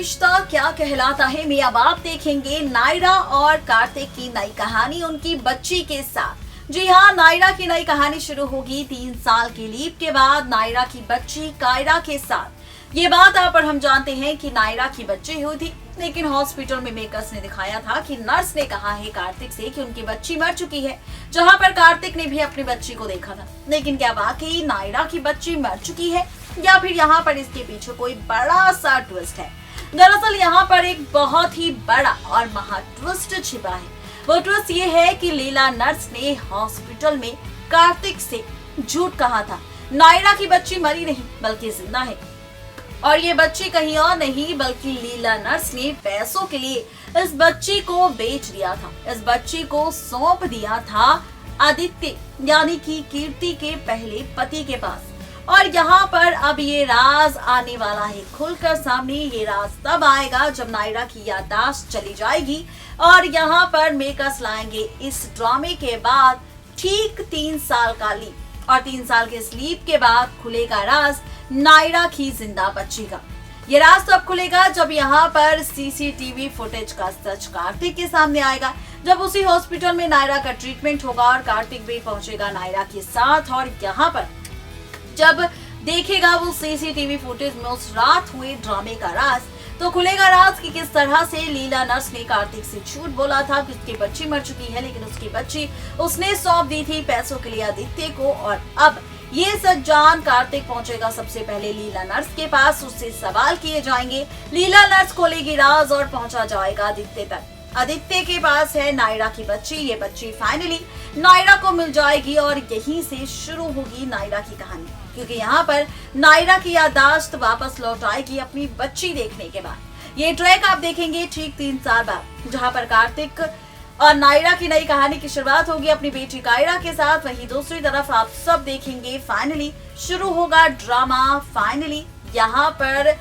रिश्ता क्या कहलाता है में अब आप देखेंगे नायरा और कार्तिक की नई कहानी उनकी बच्ची के साथ। जी हाँ, नायरा की नई कहानी शुरू होगी 3 साल की लीव के बाद नायरा की बच्ची कायरा के साथ। ये बात आप और हम जानते हैं कि नायरा की बच्ची हुई थी, लेकिन हॉस्पिटल में मेकर्स ने दिखाया था कि नर्स ने कहा है कार्तिक से कि उनकी बच्ची मर चुकी है, जहां पर कार्तिक ने भी अपनी बच्ची को देखा था। लेकिन क्या वाकई नायरा की बच्ची मर चुकी है या फिर यहाँ पर इसके पीछे कोई बड़ा सा ट्विस्ट है? दरअसल यहाँ पर एक बहुत ही बड़ा और महा ट्विस्ट छिपा है। वो ट्विस्ट ये है कि लीला नर्स ने हॉस्पिटल में कार्तिक से झूठ कहा था। नायरा की बच्ची मरी नहीं बल्कि जिंदा है, और ये बच्ची कहीं और नहीं बल्कि लीला नर्स ने पैसों के लिए इस बच्ची को बेच दिया था। इस बच्ची को सौंप दिया था आदित्य यानी कि कीर्ति के पहले पति के पास। और यहाँ पर अब ये राज आने वाला है खुलकर सामने। ये राज तब आएगा जब नायरा की याददाश्त चली जाएगी, और यहाँ पर मेकर्स लाएंगे इस ड्रामे के बाद ठीक 3 साल का लीव, और 3 साल के इस लीव के बाद खुलेगा राज नायरा की जिंदा बच्ची का। ये राज तब खुलेगा जब यहाँ पर सीसीटीवी फुटेज का सच कार्तिक के सामने आएगा, जब उसी हॉस्पिटल में नायरा का ट्रीटमेंट होगा और कार्तिक भी पहुंचेगा नायरा के साथ। और यहाँ पर जब देखेगा वो सीसीटीवी फुटेज में उस रात हुए ड्रामे का राज, तो खुलेगा राज कि किस तरह से लीला नर्स ने कार्तिक से झूठ बोला था कि उसकी बच्ची मर चुकी है, लेकिन उसकी बच्ची उसने सौंप दी थी पैसों के लिए आदित्य को। और अब ये सच जान कार्तिक पहुंचेगा सबसे पहले लीला नर्स के पास, उससे सवाल किए जाएंगे। लीला नर्स खोलेगी राज और पहुंचा जाएगा आदित्य तक। आदित्य के पास है नायरा की बच्ची। ये बच्ची फाइनली नायरा को मिल जाएगी और यहीं से शुरू होगी नायरा की कहानी, क्योंकि यहाँ पर नायरा की याददाश्त वापस लौट आएगी अपनी बच्ची देखने के बाद। ये ट्रैक आप देखेंगे ठीक 3 साल बाद, जहाँ पर कार्तिक और नायरा की नई कहानी की शुरुआत होगी अपनी बेटी कायरा के साथ। वहीं दूसरी तरफ आप सब देखेंगे फाइनली शुरू होगा ड्रामा। फाइनली यहाँ पर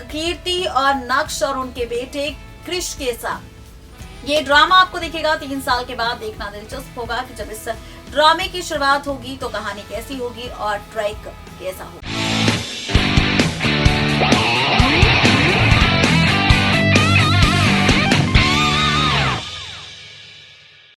कीर्ति और नक्श और उनके बेटे कृष के साथ ये ड्रामा आपको दिखेगा 3 साल के बाद। देखना दिलचस्प होगा कि जब इस ड्रामे की शुरुआत होगी तो कहानी कैसी होगी और ट्रैक कैसा होगा।